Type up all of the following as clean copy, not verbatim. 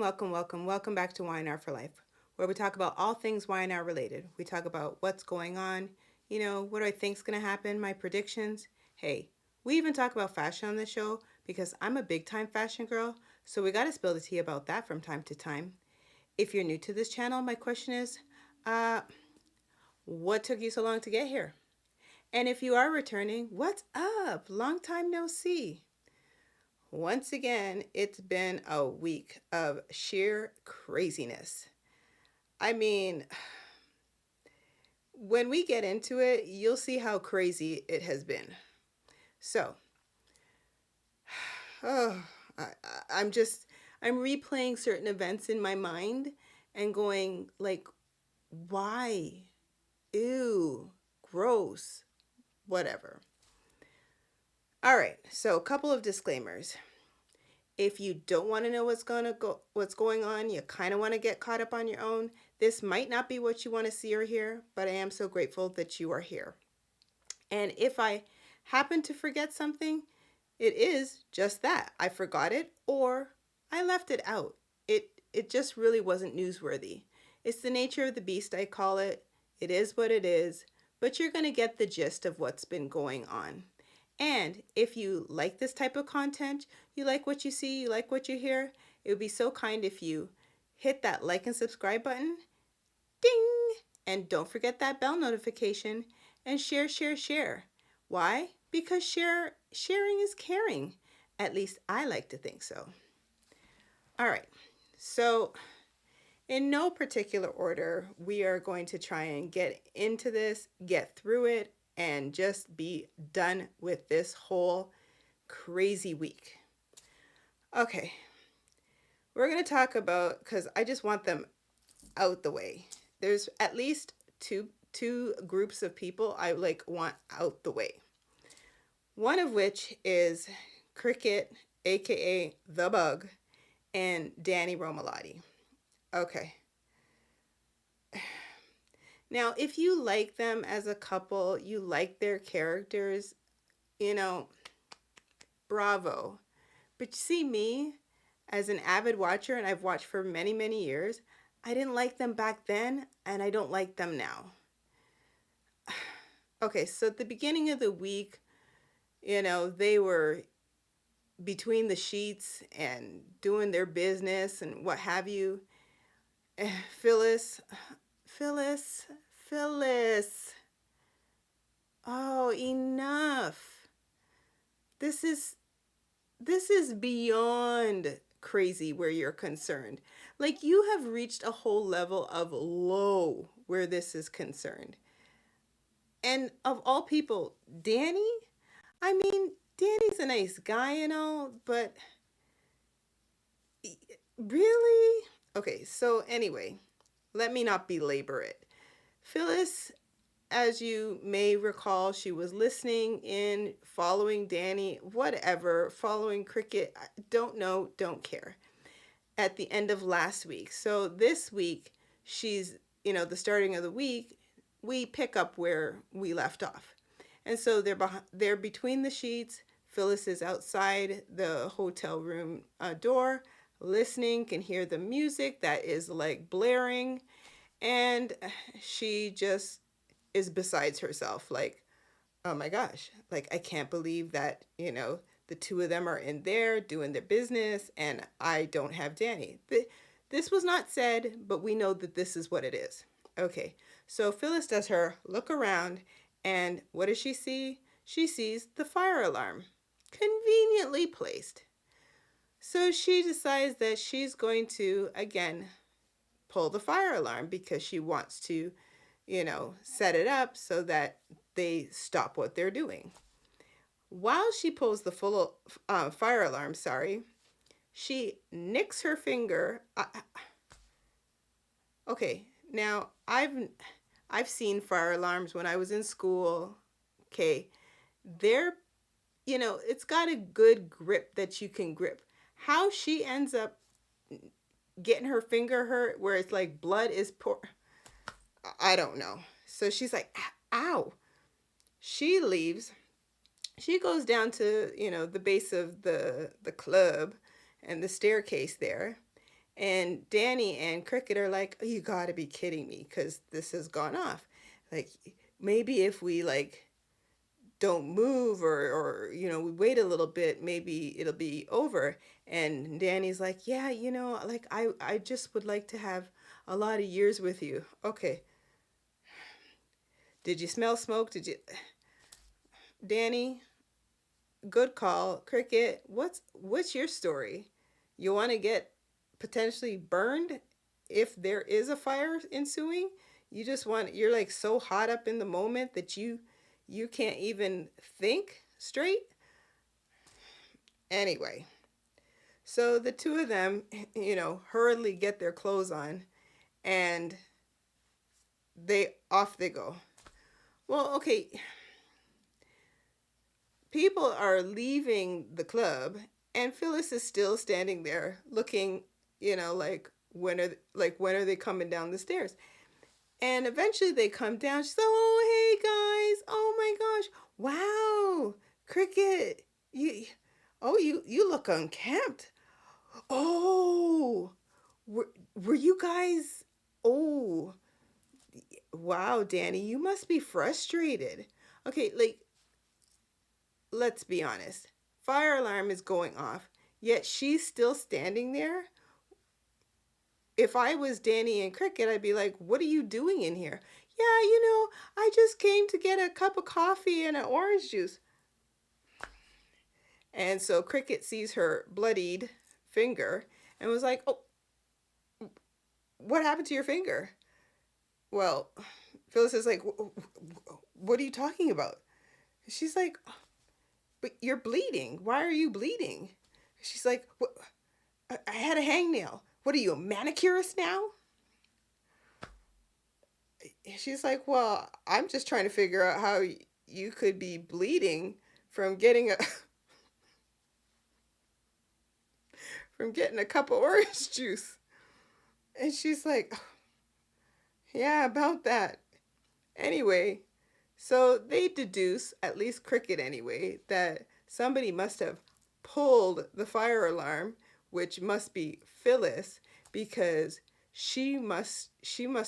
welcome back to Y&R For Life, where we talk about all things Y&R related. We talk about what's going on, what do I think's going to happen, my predictions. Hey, we even talk about fashion on the show because I'm a big time fashion girl, so we got to spill the tea about that from time to time. If you're new to this channel, my question is, uh, what took you so long to get here? And if you are returning, what's up? Long time no see. Once again, it's been a week of sheer craziness. I mean, when we get into it, you'll see how crazy it has been. So, oh, I, I'm just, I'm replaying certain events in my mind and going, like, why? Ew, gross, whatever. All right, so a couple of disclaimers. If you don't want to know what's going on, you kind of want to get caught up on your own, this might not be what you want to see or hear, but I am so grateful that you are here. And if I happen to forget something, it is just that. I forgot it or I left it out. It just really wasn't newsworthy. It's the nature of the beast, I call it. It is what it is, but you're going to get the gist of what's been going on. And if you like this type of content, you like what you see, you like what you hear, it would be so kind if you hit that like and subscribe button. Ding! And don't forget that bell notification and share. Why? Because sharing is caring. At least I like to think so. All right. So, in no particular order, we are going to try and get into this, get through it, and just be done with this whole crazy week. Okay, we're going to talk about, because I just want them out the way. There's at least two groups of people I want out the way. One of which is Cricket, aka The Bug, and Danny Romalotti. Okay. Now, if you like them as a couple, you like their characters, bravo. But you see me, as an avid watcher, and I've watched for many, many years, I didn't like them back then, and I don't like them now. Okay, so at the beginning of the week, they were between the sheets and doing their business and what have you. Phyllis, Phyllis, Phyllis. Oh, enough. This is beyond crazy where you're concerned. Like, you have reached a whole level of low where this is concerned. And of all people, Danny? I mean, Danny's a nice guy and all, but really? Okay, so anyway, let me not belabor it. Phyllis, as you may recall, she was listening in, following Danny, whatever, following Cricket, don't know, don't care, at the end of last week. So this week, she's, the starting of the week, we pick up where we left off. And so they're between the sheets. Phyllis is outside the hotel room door, listening, can hear the music that is like blaring. And she just is besides herself, like, oh my gosh, like, I can't believe that, the two of them are in there doing their business and I don't have Danny. This was not said, but we know that this is what it is. Okay, so Phyllis does her look around, and what does she see? She sees the fire alarm, conveniently placed. So she decides that she's going to, again, pull the fire alarm because she wants to, set it up so that they stop what they're doing. While she pulls the full fire alarm, she nicks her finger. Okay, now I've seen fire alarms when I was in school. Okay, they're, it's got a good grip that you can grip. How she ends up getting her finger hurt where it's like blood is pour, I don't know. So she's like, ow. She leaves. She goes down to, the base of the club and the staircase there. And Danny and Cricket are like, "Oh, you gotta be kidding me, because this has gone off. Like, maybe if we like don't move, or we wait a little bit, maybe it'll be over." And Danny's like, "Yeah, like I just would like to have a lot of years with you." Okay. Did you smell smoke? Did you, Danny? Good call. Cricket, what's your story? You want to get potentially burned if there is a fire ensuing? You're like so hot up in the moment that you can't even think straight? Anyway, so the two of them, hurriedly get their clothes on, and they go. Well, okay, people are leaving the club, and Phyllis is still standing there looking, like when are they coming down the stairs? And eventually they come down. She's like, "Oh, hey guys. Oh my gosh. Wow. Cricket. You look unkempt. Oh, were you guys, oh, wow, Danny, you must be frustrated." Okay, like, let's be honest. Fire alarm is going off, yet she's still standing there. If I was Danny and Cricket, I'd be like, "What are you doing in here?" "Yeah, I just came to get a cup of coffee and an orange juice." And so Cricket sees her bloodied finger and was like, "Oh, what happened to your finger?" Well, Phyllis is like, "What are you talking about?" She's like, "But you're bleeding. Why are you bleeding?" She's like, I had a hangnail. What are you, a manicurist now?" She's like, "Well, I'm just trying to figure out how you could be bleeding from getting a from getting a cup of orange juice." And she's like, "Yeah, about that." Anyway, so they deduce, at least Cricket anyway, that somebody must have pulled the fire alarm, which must be Phyllis, because she must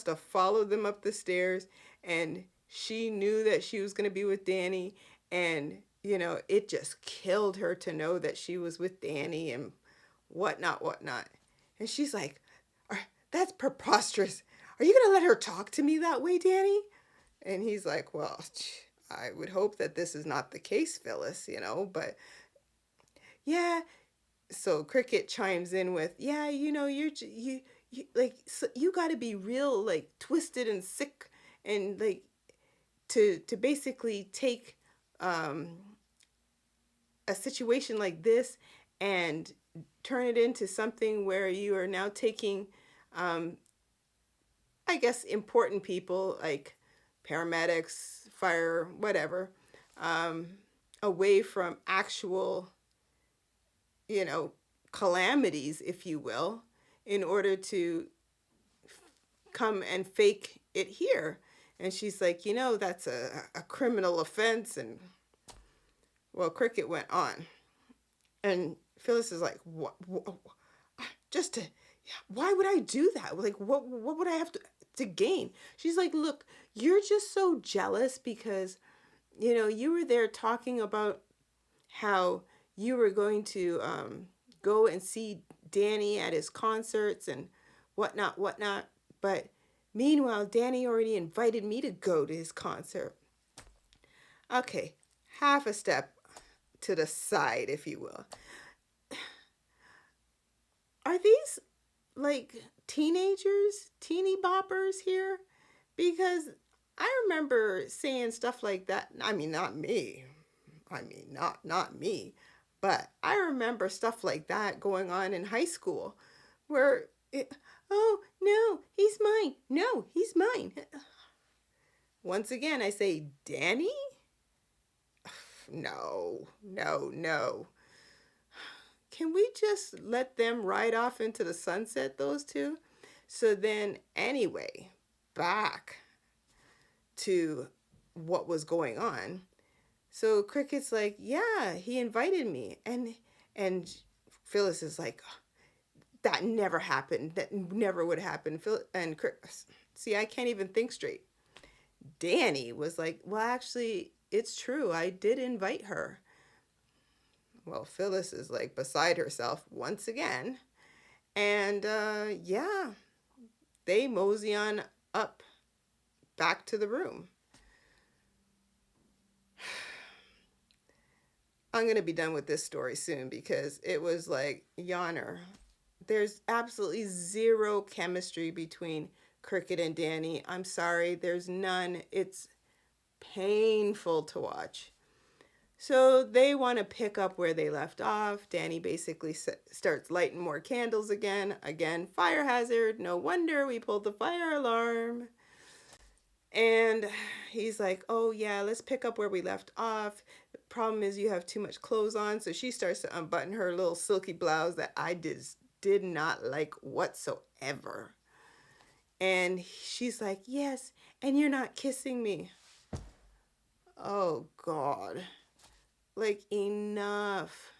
have followed them up the stairs, and she knew that she was going to be with Danny, and it just killed her to know that she was with Danny and whatnot. And she's like, "That's preposterous. Are you going to let her talk to me that way, Danny?" And he's like, "Well, I would hope that this is not the case, Phyllis, but yeah." So Cricket chimes in with, "Yeah, you like, so you got to be real like twisted and sick, and like to basically take um a situation like this and turn it into something where you are now taking, um I guess, important people like paramedics, fire, whatever, um, away from actual, you know, calamities, if you will, in order to come and fake it here." And she's like, "That's a criminal offense." And well, Cricket went on. And Phyllis is like, "What? Just to, why would I do that? Like, what would I have to gain?" She's like, "Look, you're just so jealous because you were there talking about how you were going to go and see Danny at his concerts and whatnot. But meanwhile, Danny already invited me to go to his concert." Okay, half a step to the side, if you will. Are these like teenagers, teeny boppers here? Because I remember saying stuff like that. I mean, not me. I mean, not me. But I remember stuff like that going on in high school where "Oh, no, he's mine. No, he's mine." Once again, I say, "Danny? No, no, no. Can we just let them ride off into the sunset, those two?" So then, anyway, back to what was going on. So Cricket's like, "Yeah, he invited me." And Phyllis is like, that never happened. That never would happen. And Chris, see, I can't even think straight. Danny was like, well, actually, it's true. I did invite her. Well, Phyllis is like beside herself once again. And yeah, they mosey on up back to the room. I'm going to be done with this story soon because it was like yawner. There's absolutely zero chemistry between Cricket and Danny. I'm sorry, there's none. It's painful to watch. So they want to pick up where they left off. Danny basically starts lighting more candles again. Again, fire hazard. No wonder we pulled the fire alarm. And he's like, oh, yeah, let's pick up where we left off. The problem is you have too much clothes on. So she starts to unbutton her little silky blouse that I did not like whatsoever. And she's like, yes, and you're not kissing me. Oh, God. Like, enough.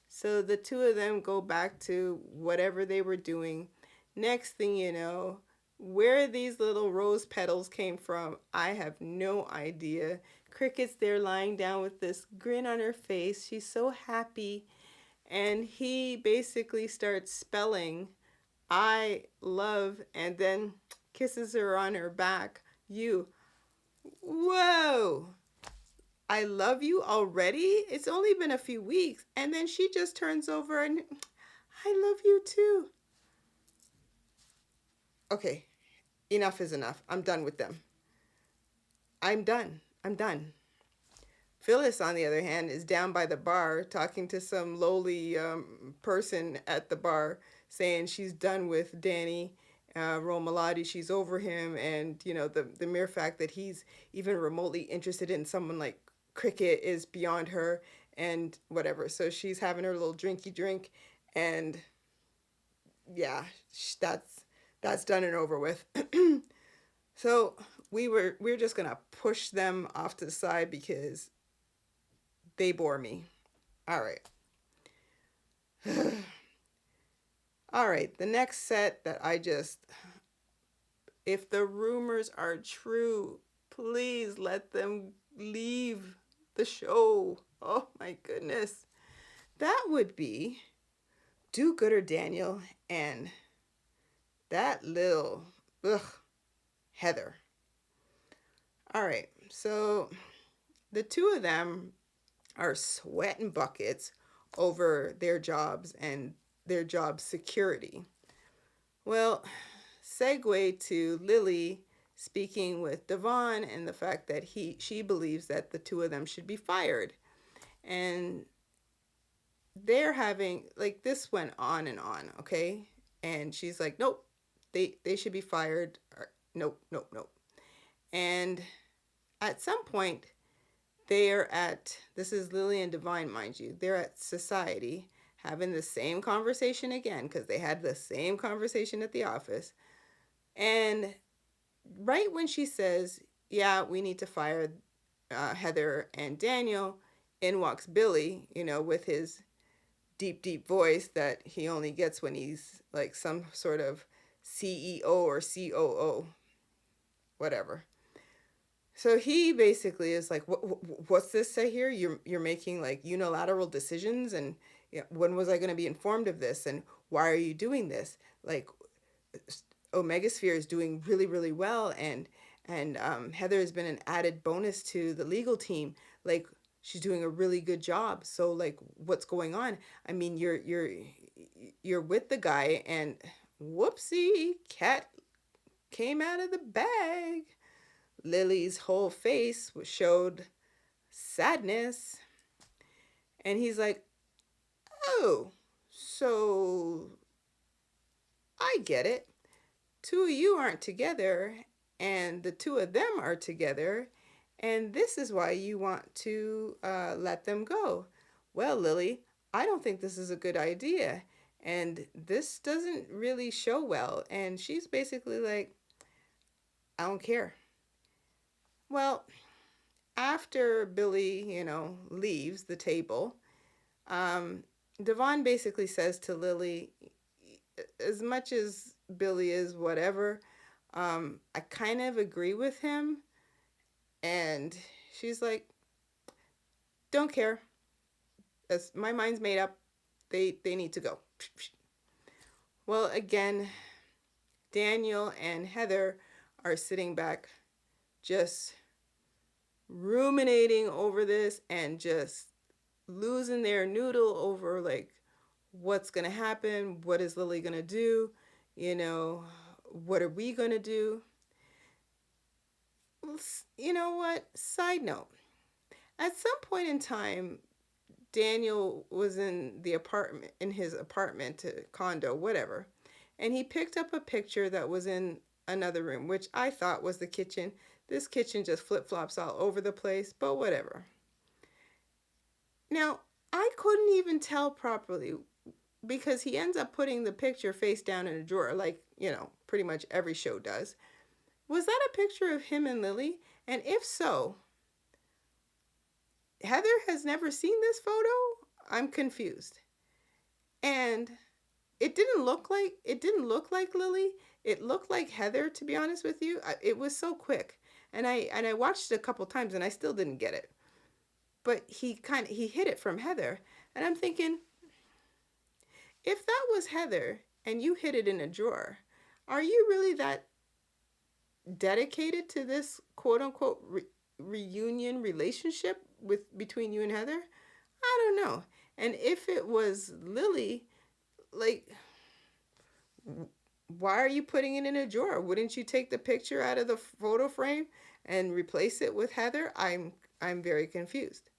So the two of them go back to whatever they were doing. Next thing you know, where these little rose petals came from, I have no idea. Cricket's there lying down with this grin on her face. She's so happy. And he basically starts spelling, I love, and then kisses her on her back. You. Whoa. I love you already? It's only been a few weeks. And then she just turns over and, I love you too. Okay, enough is enough. I'm done with them. I'm done. I'm done. Phyllis, on the other hand, is down by the bar talking to some lowly person at the bar, saying she's done with Danny Romalotti. She's over him, and you know the mere fact that he's even remotely interested in someone like Cricket is beyond her, and whatever. So she's having her little drinky drink, and yeah, that's done and over with. So we're just gonna push them off to the side because they bore me. All right. All right, the next set that if the rumors are true, please let them leave the show. Oh my goodness. That would be Do Gooder Daniel and that little, ugh, Heather. All right, so the two of them are sweating buckets over their jobs and their job security. Well, segue to Lily speaking with Devon and the fact that she believes that the two of them should be fired. And they're having like this went on and on, okay? And she's like, nope, they should be fired. Or, nope, nope, nope. And at some point, they're at, this is Lily and Divine, mind you, they're at Society having the same conversation again because they had the same conversation at the office. And right when she says, yeah, we need to fire Heather and Daniel, in walks Billy, you know, with his deep, deep voice that he only gets when he's like some sort of CEO or COO, whatever. So he basically is like, what's this say here? You're making like unilateral decisions, and when was I going to be informed of this? And why are you doing this? Like, Omega Sphere is doing really, really well, and Heather has been an added bonus to the legal team. Like, she's doing a really good job. So like, what's going on? I mean, you're with the guy, and whoopsie, cat came out of the bag. Lily's whole face showed sadness. And he's like, oh, so I get it. Two of you aren't together, and the two of them are together, and this is why you want to let them go. Well, Lily, I don't think this is a good idea, and this doesn't really show well. And she's basically like, I don't care. Well, after Billy, leaves the table, Devon basically says to Lily, as much as Billy is whatever, I kind of agree with him. And she's like, don't care. As my mind's made up. They need to go. Well, again, Daniel and Heather are sitting back just ruminating over this and just losing their noodle over like what's going to happen, what is Lily going to do, you know, what are we going to do? You know what? Side note. At some point in time, Daniel was in the apartment, in his apartment, condo, whatever, and he picked up a picture that was in another room, which I thought was the kitchen. This kitchen just flip flops all over the place, but whatever. Now, I couldn't even tell properly because he ends up putting the picture face down in a drawer, like, pretty much every show does. Was that a picture of him and Lily? And if so, Heather has never seen this photo? I'm confused. And it didn't look like Lily. It looked like Heather, to be honest with you. It was so quick. And I watched it a couple times and I still didn't get it. But he hid it from Heather. And I'm thinking, if that was Heather and you hid it in a drawer, are you really that dedicated to this quote unquote reunion relationship between you and Heather? I don't know. And if it was Lily, like, why are you putting it in a drawer? Wouldn't you take the picture out of the photo frame and replace it with Heather? I'm very confused.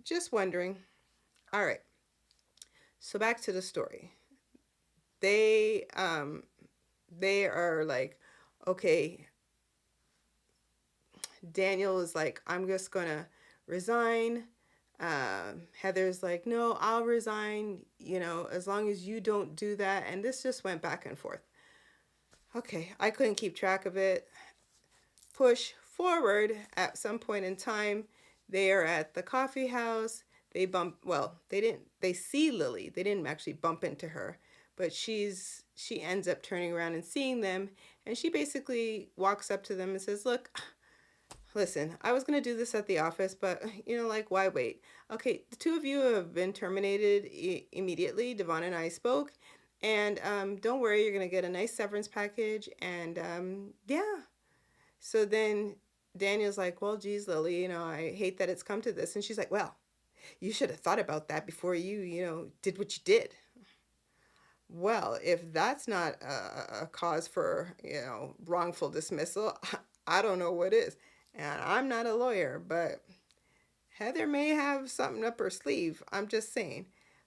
Just wondering. All right. So back to the story. They they are like, okay, Daniel is like, I'm just gonna resign. Heather's like, no, I'll resign, as long as you don't do that. And this just went back and forth. Okay, I couldn't keep track of it. Push forward at some point in time, they are at the coffee house. They see Lily. They didn't actually bump into her, but she ends up turning around and seeing them. And she basically walks up to them and says, look, listen, I was going to do this at the office, but, why wait? Okay, the two of you have been terminated immediately. Devon and I spoke. And don't worry, you're going to get a nice severance package. And yeah. So then Daniel's like, well, geez, Lily, I hate that it's come to this. And she's like, well, you should have thought about that before you did what you did. Well, if that's not a cause for, wrongful dismissal, I don't know what is. And I'm not a lawyer, but Heather may have something up her sleeve. I'm just saying.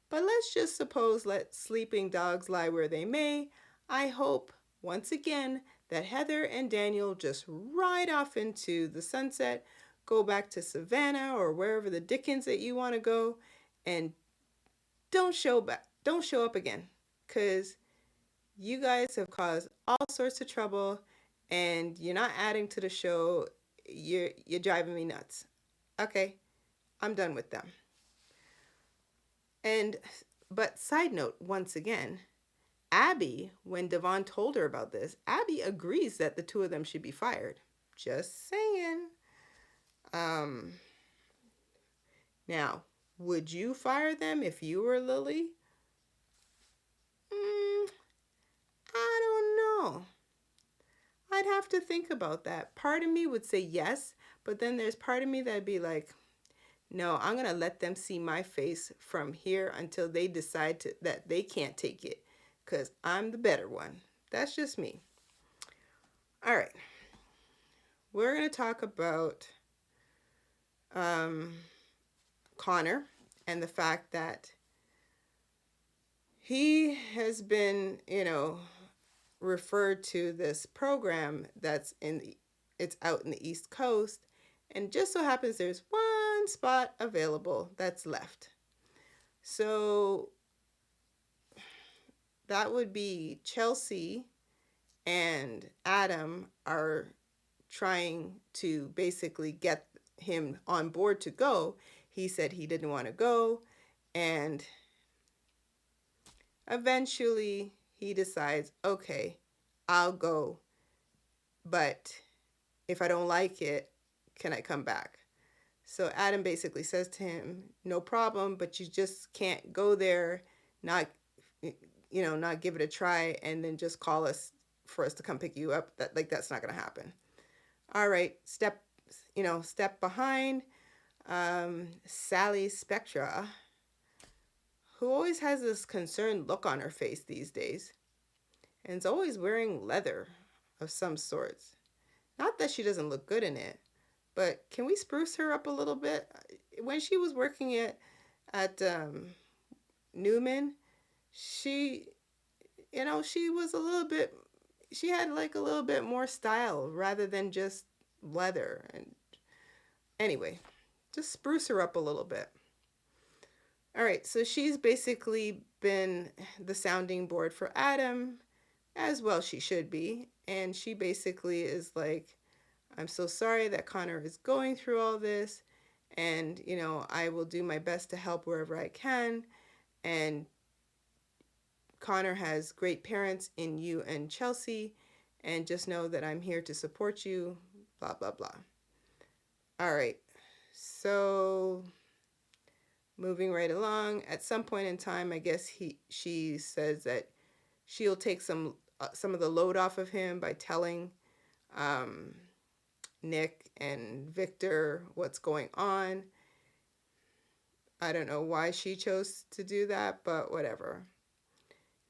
But let's just suppose let sleeping dogs lie where they may. I hope, once again, that Heather and Daniel just ride off into the sunset, go back to Savannah or wherever the dickens that you want to go, and don't show up again, because you guys have caused all sorts of trouble and you're not adding to the show. You're driving me nuts. Okay, I'm done with them. But side note, once again, Abby, when Devon told her about this, Abby agrees that the two of them should be fired. Just saying. Now, would you fire them if you were Lily? I don't know. I'd have to think about that. Part of me would say yes, but then there's part of me that'd be like, no, I'm going to let them see my face from here until they decide that they can't take it, because I'm the better one. That's just me. All right. We're going to talk about Connor and the fact that he has been, referred to this program it's out in the East Coast, and just so happens there's one spot available that's left. So that would be Chelsea and Adam are trying to basically get him on board to go. He said he didn't want to go, and Eventually, he decides, okay, I'll go, but if I don't like it, can I come back? So Adam basically says to him, no problem, but you just can't go there, not, not give it a try, and then just call us for us to come pick you up. That's not going to happen. All right, step behind. Sally Spectra, who always has this concerned look on her face these days, and is always wearing leather of some sorts. Not that she doesn't look good in it, but can we spruce her up a little bit? When she was working at Newman, she, she was a little bit, she had like a little bit more style rather than just leather. And anyway, just spruce her up a little bit. All right, so she's basically been the sounding board for Adam, as well she should be. And she basically is like, I'm so sorry that Connor is going through all this. And, I will do my best to help wherever I can. And Connor has great parents in you and Chelsea. And just know that I'm here to support you, blah, blah, blah. All right, so moving right along, at some point in time, I guess she says that she'll take some of the load off of him by telling Nick and Victor what's going on. I don't know why she chose to do that, but whatever.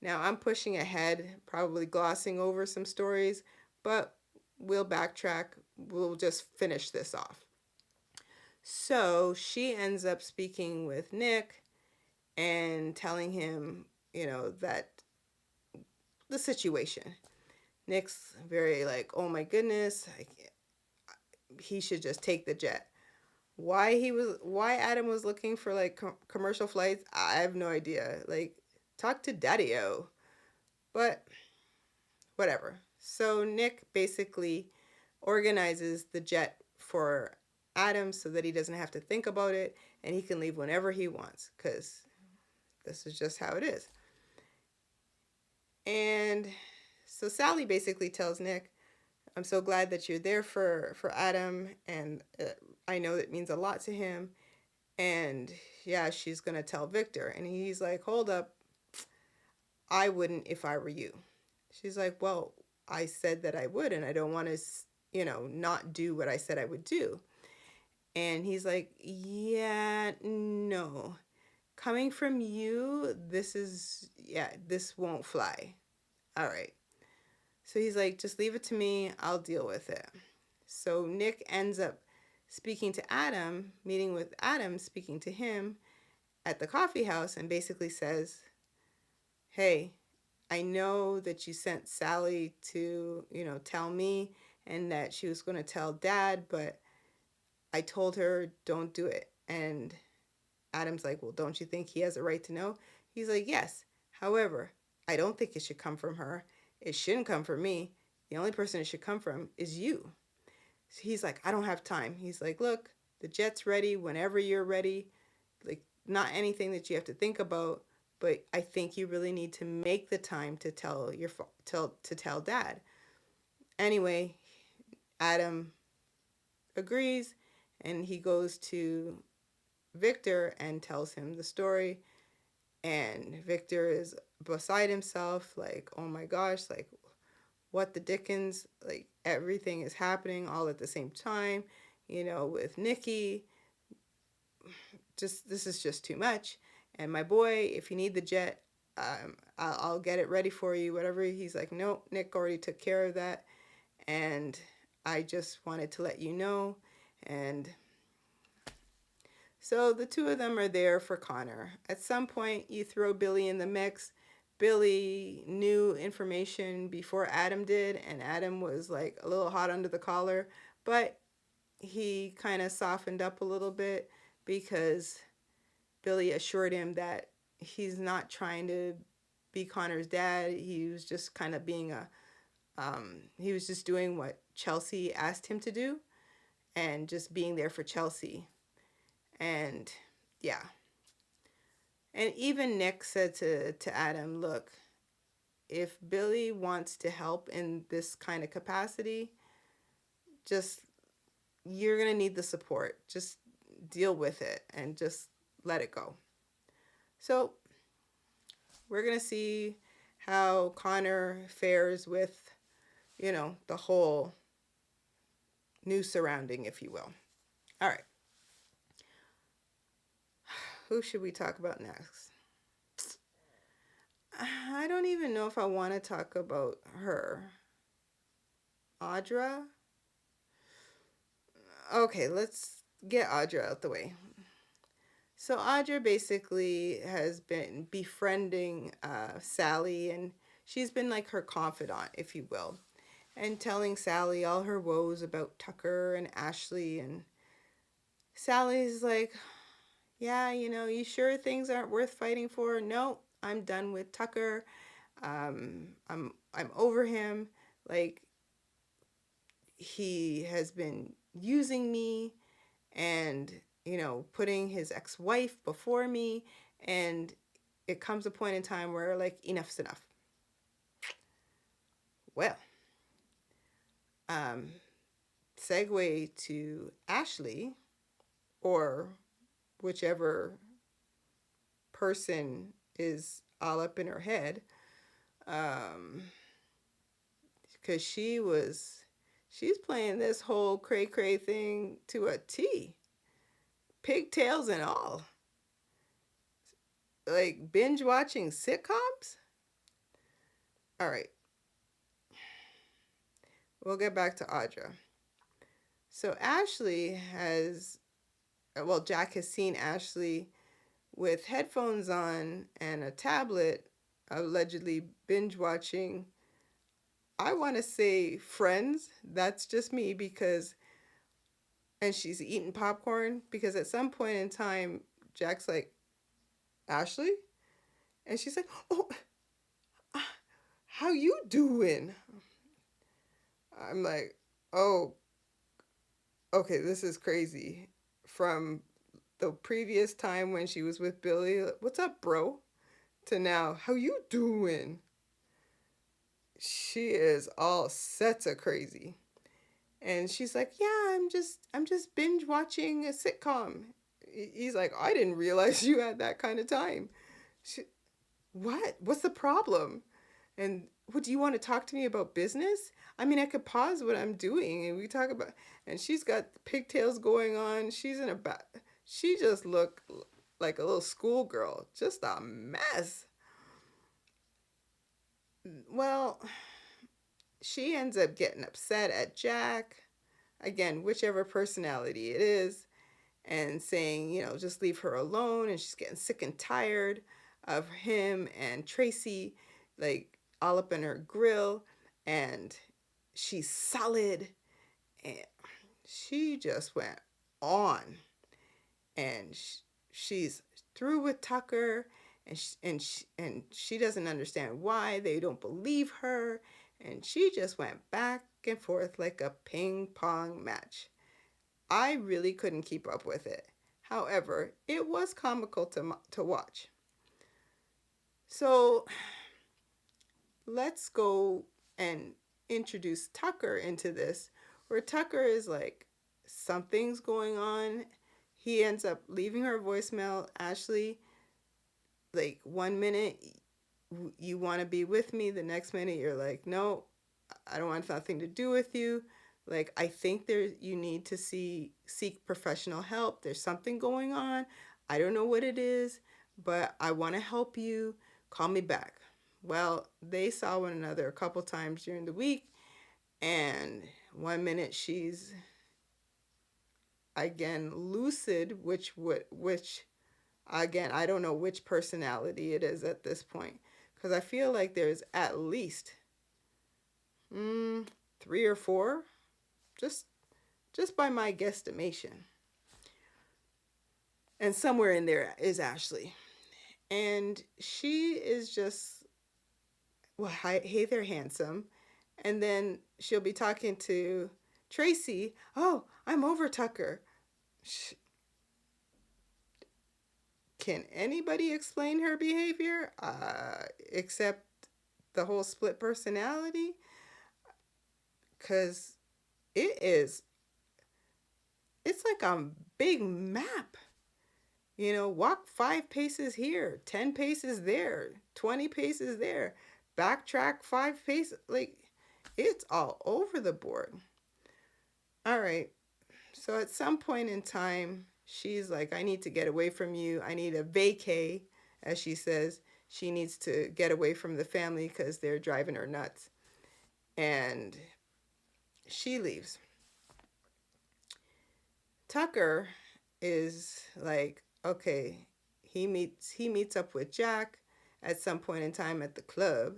Now I'm pushing ahead, probably glossing over some stories, but we'll backtrack. We'll just finish this off. So she ends up speaking with Nick and telling him, that the situation. Nick's very like, oh my goodness, he should just take the jet. Why Adam was looking for like commercial flights, I have no idea. Like, talk to Daddy-O. But whatever. So Nick basically organizes the jet for Adam so that he doesn't have to think about it and he can leave whenever he wants, because this is just how it is. And so Sally basically tells Nick, I'm so glad that you're there for Adam, and I know it means a lot to him. And yeah, she's going to tell Victor. And he's like, hold up, I wouldn't if I were you. She's like, well, I said that I would, and I don't want to, not do what I said I would do. And he's like, yeah, no. Coming from you, this won't fly. All right. So he's like, just leave it to me. I'll deal with it. So Nick ends up speaking to Adam, meeting with Adam, speaking to him at the coffee house, and basically says, hey, I know that you sent Sally to, tell me, and that she was going to tell Dad, but I told her don't do it. And Adam's like, well, don't you think he has a right to know? He's like, yes. However, I don't think it should come from her. It shouldn't come from me. The only person it should come from is you. So he's like, I don't have time. He's like, look, the jet's ready whenever you're ready. Like, not anything that you have to think about, but I think you really need to make the time to tell Dad. Anyway, Adam agrees, and he goes to Victor and tells him the story. And Victor is beside himself, like, oh my gosh, like, what the dickens? Like, everything is happening all at the same time, with Nikki. This is just too much. And my boy, if you need the jet, I'll get it ready for you, whatever. He's like, no, Nick already took care of that. And I just wanted to let you know. And so the two of them are there for Connor. At some point, you throw Billy in the mix. Billy knew information before Adam did, and Adam was like a little hot under the collar, but he kind of softened up a little bit because Billy assured him that he's not trying to be Connor's dad. He was just kind of being he was just doing what Chelsea asked him to do and just being there for Chelsea. And yeah. And even Nick said to Adam, look, if Billy wants to help in this kind of capacity, just you're going to need the support. Just deal with it and just let it go. So we're going to see how Connor fares with, the whole new surrounding, if you will. All right. Who should we talk about next? I don't even know if I want to talk about her. Audra? Okay, let's get Audra out the way. So Audra basically has been befriending Sally, and she's been like her confidant, if you will, and telling Sally all her woes about Tucker and Ashley. And Sally's like, yeah, you sure things aren't worth fighting for? No, I'm done with Tucker. I'm over him. Like, he has been using me and, putting his ex-wife before me. And it comes a point in time where, like, enough's enough. Well, segue to Ashley, or whichever person is all up in her head, because she's playing this whole cray cray thing to a T, pigtails and all, like binge watching sitcoms. All right, we'll get back to Audra. So Ashley Jack has seen Ashley with headphones on and a tablet, allegedly binge watching, I want to say, Friends. That's just me, and she's eating popcorn, because at some point in time, Jack's like, Ashley? And she's like, oh, how you doing? I'm like, oh, okay, this is crazy. From the previous time when she was with Billy, what's up, bro? To now, how you doing? She is all sets of crazy. And she's like, yeah, I'm just binge watching a sitcom. He's like, I didn't realize you had that kind of time. What? What's the problem? And what, do you want to talk to me about business? I mean, I could pause what I'm doing and we talk about. And she's got pigtails going on. She's in a she just looked like a little schoolgirl, just a mess. Well, she ends up getting upset at Jack, again, whichever personality it is, and saying, just leave her alone. And she's getting sick and tired of him and Tracy, like, all up in her grill. And she's solid. And she just went on. And she's through with Tucker. And she doesn't understand why they don't believe her. And she just went back and forth like a ping pong match. I really couldn't keep up with it. However, it was comical to watch. So let's go and introduce Tucker into this, where Tucker is like, something's going on. He ends up leaving her voicemail. Ashley, like, 1 minute you want to be with me, the next minute you're like, no, I don't want nothing to do with you. Like, I think you need to seek professional help. There's something going on. I don't know what it is, but I want to help you. Call me back. Well, they saw one another a couple times during the week, and 1 minute she's again lucid, which again, I don't know which personality it is at this point, because I feel like there's at least 3 or 4, just by my guesstimation. And somewhere in there is Ashley. And she is just, well, hey there, handsome. And then she'll be talking to Tracy. Oh, I'm over Tucker. can anybody explain her behavior except the whole split personality? Because it is, it's like a big map. You know, walk 5 paces here, 10 paces there, 20 paces there, backtrack 5 paces. Like, it's all over the board. All right. So at some point in time, she's like, I need to get away from you. I need a vacay, as she says. She needs to get away from the family because they're driving her nuts. And she leaves. Tucker is like, okay, he meets up with Jack at some point in time at the club,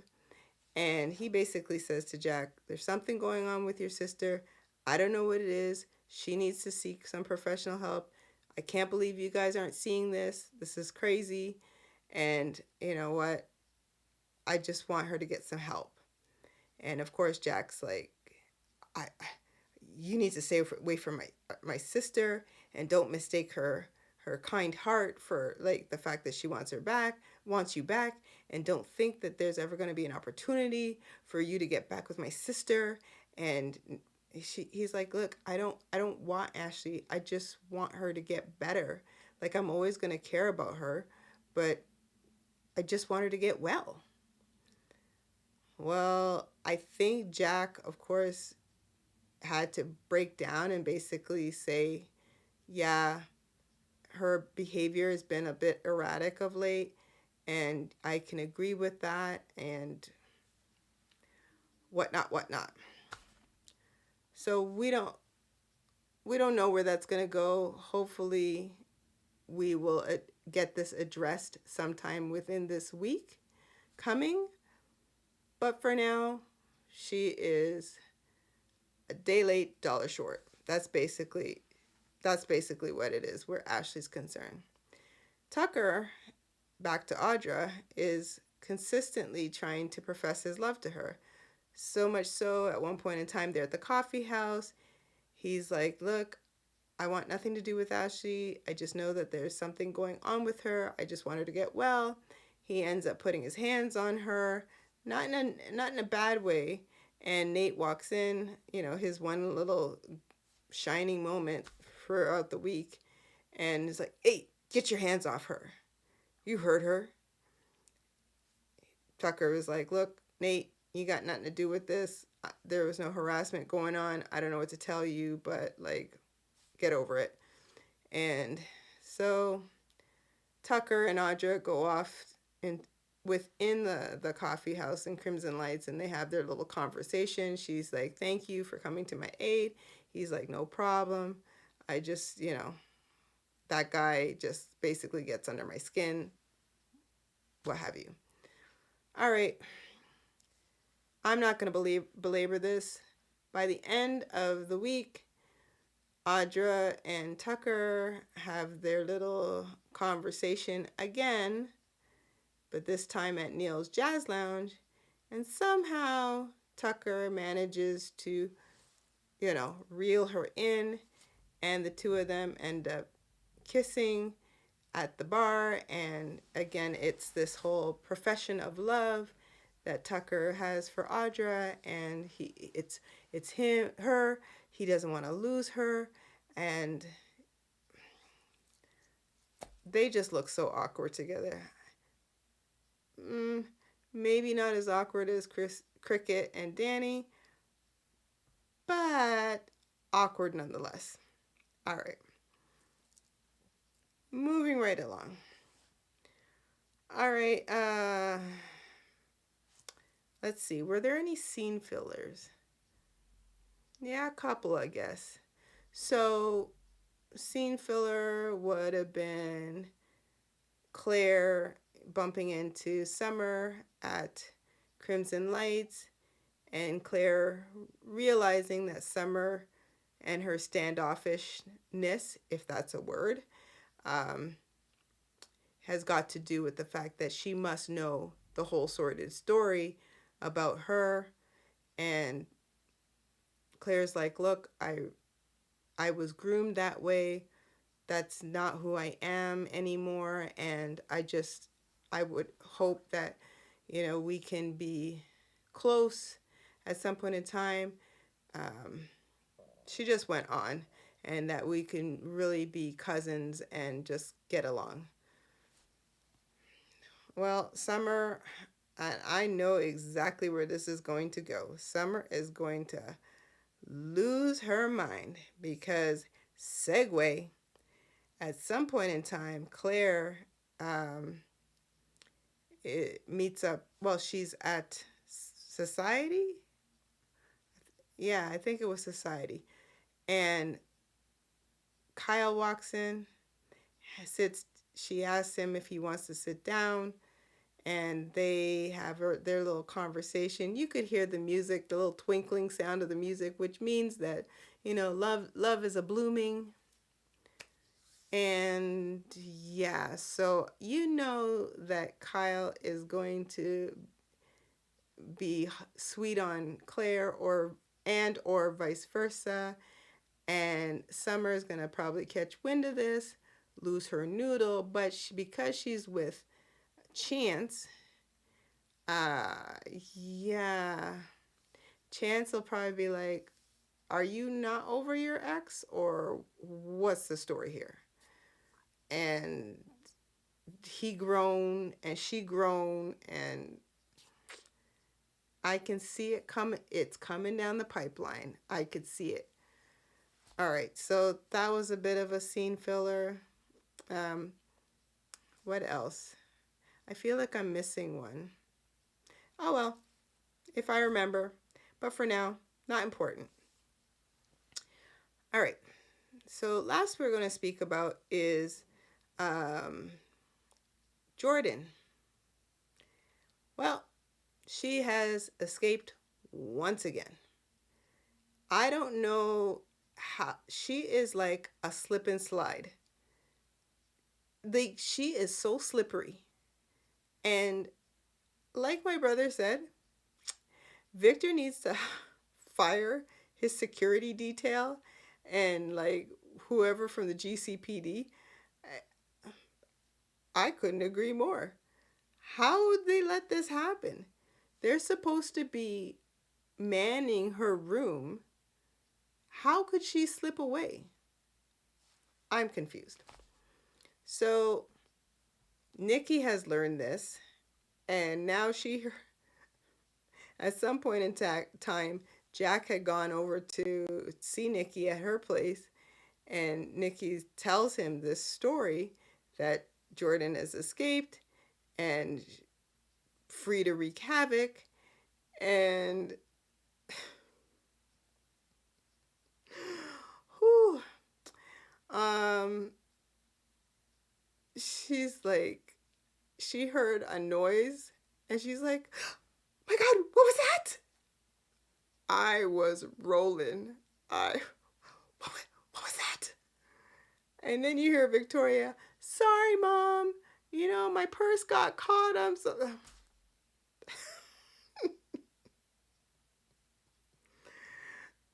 and he basically says to Jack, there's something going on with your sister. I don't know what it is. She needs to seek some professional help. I can't believe you guys aren't seeing this. This is crazy. And you know what? I just want her to get some help. And of course, Jack's like, I you need to stay away from my sister, and don't mistake her kind heart for like the fact that she wants you back, and don't think that there's ever going to be an opportunity for you to get back with my sister. And he's like, look, I don't want Ashley. I just want her to get better. Like, I'm always going to care about her, but I just want her to get well. Well, I think Jack, of course, had to break down and basically say, yeah, her behavior has been a bit erratic of late, and I can agree with that, and whatnot, whatnot. So we don't know where that's going to go. Hopefully we will get this addressed sometime within this week coming. But for now, she is a day late, dollar short. That's basically what it is where Ashley's concerned. Tucker, back to Audra, is consistently trying to profess his love to her. So much so, at one point in time, they're at the coffee house. He's like, look, I want nothing to do with Ashley. I just know that there's something going on with her. I just want her to get well. He ends up putting his hands on her, not in a bad way. And Nate walks in, his one little shining moment throughout the week, and is like, hey, get your hands off her. You hurt her. Tucker was like, look, Nate, you got nothing to do with this. There was no harassment going on. I don't know what to tell you, but like, get over it. And so Tucker and Audra go off within the coffee house in Crimson Lights, and they have their little conversation. She's like, thank you for coming to my aid. He's like, no problem. I just, that guy just basically gets under my skin, what have you. All right. I'm not going to belabor this. By the end of the week, Audra and Tucker have their little conversation again, but this time at Neil's Jazz Lounge, and somehow Tucker manages to, reel her in, and the two of them end up kissing at the bar. And again, it's this whole profession of love that Tucker has for Audra, and it's her. He doesn't want to lose her, and they just look so awkward together. Maybe not as awkward as Cricket and Danny, but awkward nonetheless. All right. Moving right along. All right. Let's see. Were there any scene fillers? Yeah, a couple, I guess. So, scene filler would have been Claire bumping into Summer at Crimson Lights, and Claire realizing that Summer and her standoffishness, if that's a word, has got to do with the fact that she must know the whole sordid story about her. And Claire's like, look, I was groomed that way that's not who I am anymore. And I would hope that, we can be close at some point in time. Um, she just went on, and that we can really be cousins and just get along. Well, Summer, I know exactly where this is going to go. Summer is going to lose her mind because, segue, at some point in time, Claire um, meets up. Well, she's at Society. Yeah, I think it was Society. And Kyle walks in, sits. She asks him if he wants to sit down, and they have their little conversation. You could hear the music, the little twinkling sound of the music, which means that love is a blooming. And yeah, so that Kyle is going to be sweet on Claire, or vice versa. And Summer is going to probably catch wind of this, lose her noodle, but because she's with Chance, uh yeah, Chance will probably be like, are you not over your ex, or what's the story here? And he grown and she grown, and I can see it coming. It's coming down the pipeline. I could see it. All right, so that was a bit of a scene filler. Um, what else? I feel like I'm missing one. Oh well, if I remember. But for now, not important. All right. So last we're going to speak about is um, Jordan. Well, she has escaped once again. I don't know how. She is like a slip and slide. She is so slippery. And like my brother said, Victor needs to fire his security detail and like whoever from the GCPD. I couldn't agree more. How would they let this happen? They're supposed to be manning her room. How could she slip away? I'm confused. So Nikki has learned this, and now at some point in time, Jack had gone over to see Nikki at her place, and Nikki tells him this story that Jordan has escaped and free to wreak havoc, and whew, um, she's like, she heard a noise, and she's like, my God, what was that? I was rolling. What was that? And then you hear Victoria, sorry, Mom. My purse got caught. I'm so.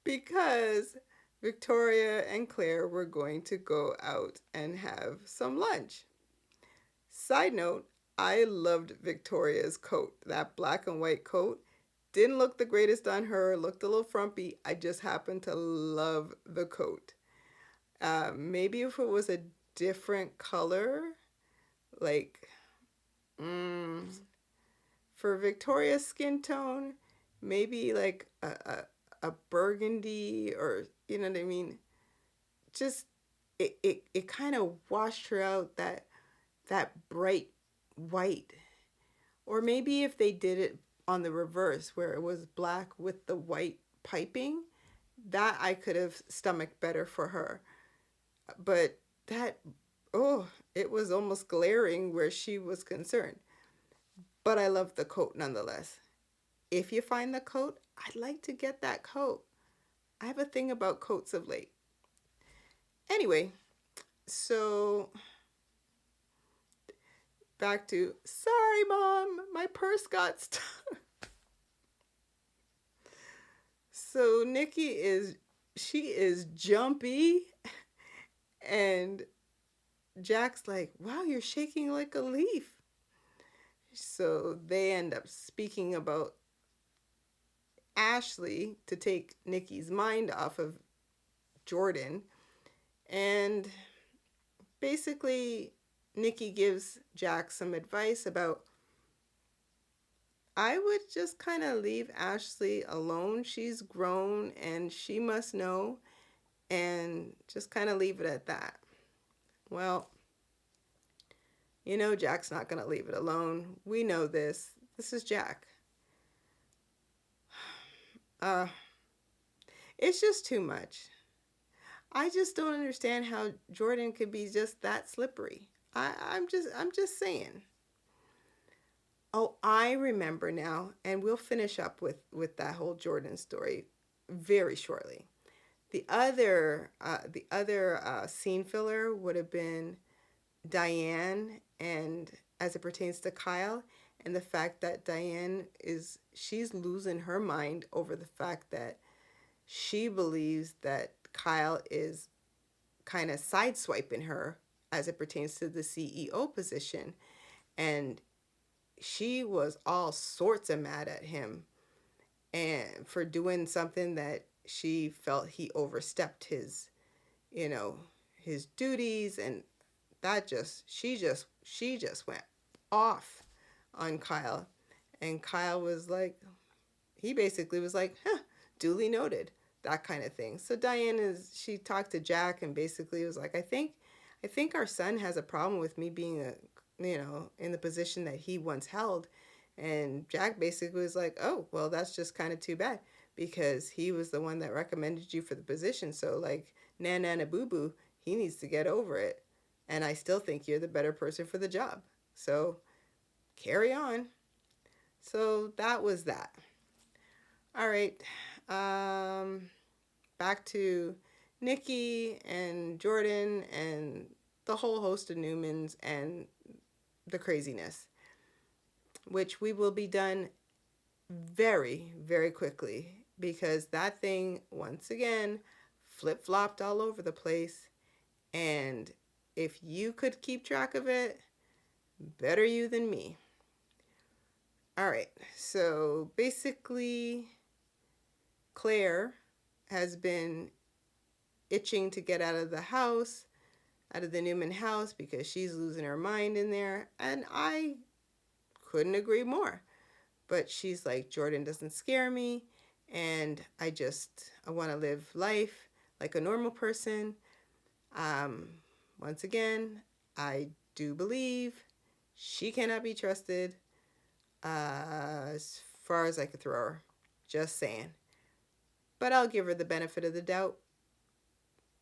Because Victoria and Claire were going to go out and have some lunch. Side note, I loved Victoria's coat. That black and white coat didn't look the greatest on her, looked a little frumpy. I just happened to love the coat. Maybe if it was a different color, like for Victoria's skin tone, maybe like a burgundy, or you know what I mean. Just it kind of washed her out, that bright white. Or maybe if they did it on the reverse, where it was black with the white piping, that I could have stomached better for her. But that, oh, it was almost glaring where she was concerned. But I love the coat nonetheless. If you find the coat, I'd like to get that coat. I have a thing about coats of late. Anyway, so back to, sorry, Mom, my purse got stuck. So Nikki she is jumpy, and Jack's like, wow, you're shaking like a leaf. So they end up speaking about Ashley to take Nikki's mind off of Jordan. And basically, Nikki gives Jack some advice about, I would just kind of leave Ashley alone. She's grown and she must know, and just kind of leave it at that. Well, Jack's not going to leave it alone. We know this. This is Jack. Uh, it's just too much. I just don't understand how Jordan could be just that slippery. I'm just saying. Oh, I remember now, and we'll finish up with that whole Jordan story very shortly. The other scene filler would have been Diane, and as it pertains to Kyle, and the fact that she's losing her mind over the fact that she believes that Kyle is kind of sideswiping her as it pertains to the CEO position. And she was all sorts of mad at him and for doing something that she felt he overstepped you know, his duties, and that she just went off on Kyle. And Kyle was like, he basically was like, huh, duly noted, that kind of thing. So she talked to Jack and basically was like, I think our son has a problem with me being in the position that he once held. And Jack basically was like, oh, well, that's just kind of too bad because he was the one that recommended you for the position. So like, na boo boo, he needs to get over it. And I still think you're the better person for the job. So carry on. So that was that. All right. Um, Back to Nikki and Jordan and the whole host of Newmans and the craziness, which we will be done very, very quickly because that thing, once again, flip flopped all over the place. And if you could keep track of it, better you than me. All right. So basically, Claire has been itching to get out of the house, out of the Newman house, because she's losing her mind in there. And I couldn't agree more. But she's like, Jordan doesn't scare me. And I want to live life like a normal person. Um, Once again, I do believe she cannot be trusted as far as I could throw her. Just saying. But I'll give her the benefit of the doubt.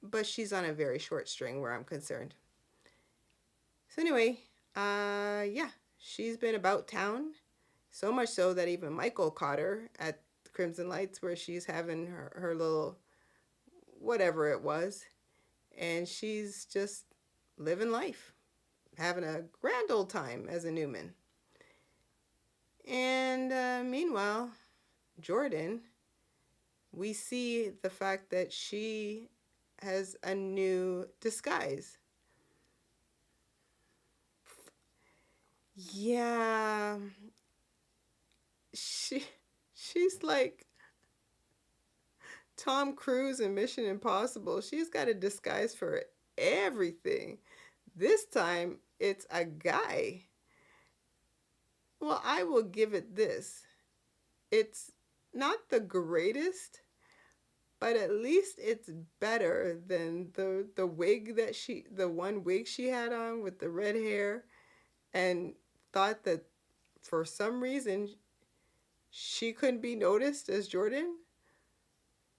But she's on a very short string where I'm concerned. So anyway, yeah, she's been about town. So much so that even Michael caught her at Crimson Lights where she's having her little whatever it was. And she's just living life, having a grand old time as a Newman. And meanwhile, Jordan, we see the fact that she has a new disguise. Yeah, she's like Tom Cruise in Mission Impossible. She's got a disguise for everything. This time it's a guy. Well, I will give it this. It's not the greatest, but at least it's better than the one wig she had on with the red hair, and thought that for some reason she couldn't be noticed as Jordan,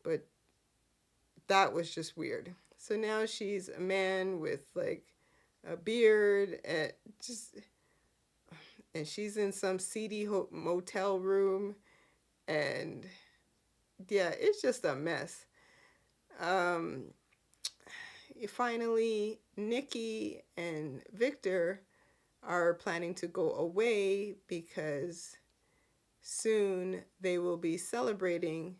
but that was just weird. So now she's a man with like a beard and she's in some seedy motel room, and yeah, it's just a mess. Um, Finally, Nikki and Victor are planning to go away because soon they will be celebrating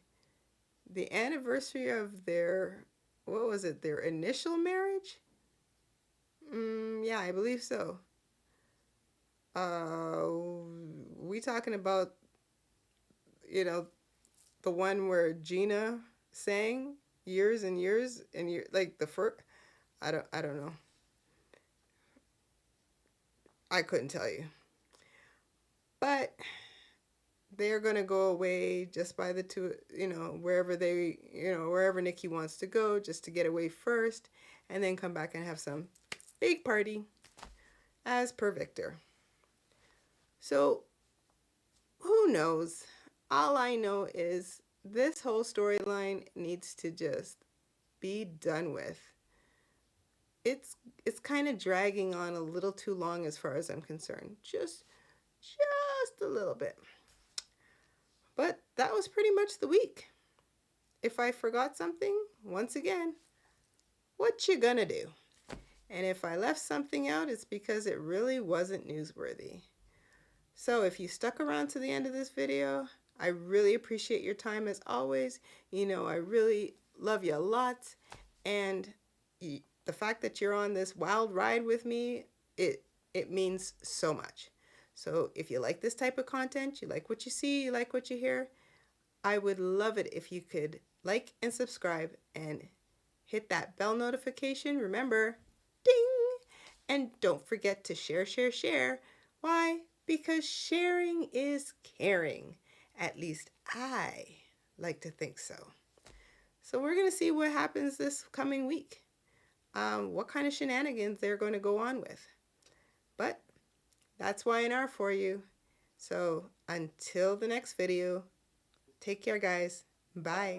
the anniversary of their, what was it, their initial marriage? Yeah, I believe so. Uh, we talking about, you know, the one where Gina sang years and years and years, like the first. I don't know. I couldn't tell you. But they're gonna go away just by the two, wherever wherever Nikki wants to go, just to get away first, and then come back and have some big party as per Victor. So who knows? All I know is this whole storyline needs to just be done with. It's it's kind of dragging on a little too long as far as I'm concerned. Just a little bit. But that was pretty much the week. If I forgot something, once again, what you gonna do? And if I left something out, it's because it really wasn't newsworthy. So if you stuck around to the end of this video, I really appreciate your time as always. I really love you a lot. And the fact that you're on this wild ride with me, it means so much. So if you like this type of content, you like what you see, you like what you hear, I would love it if you could like and subscribe and hit that bell notification. Remember, ding! And don't forget to share, share, share. Why? Because sharing is caring. At least I like to think so. So we're going to see what happens this coming week. What kind of shenanigans they're going to go on with. But that's Y&R for you. So until the next video, take care, guys. Bye.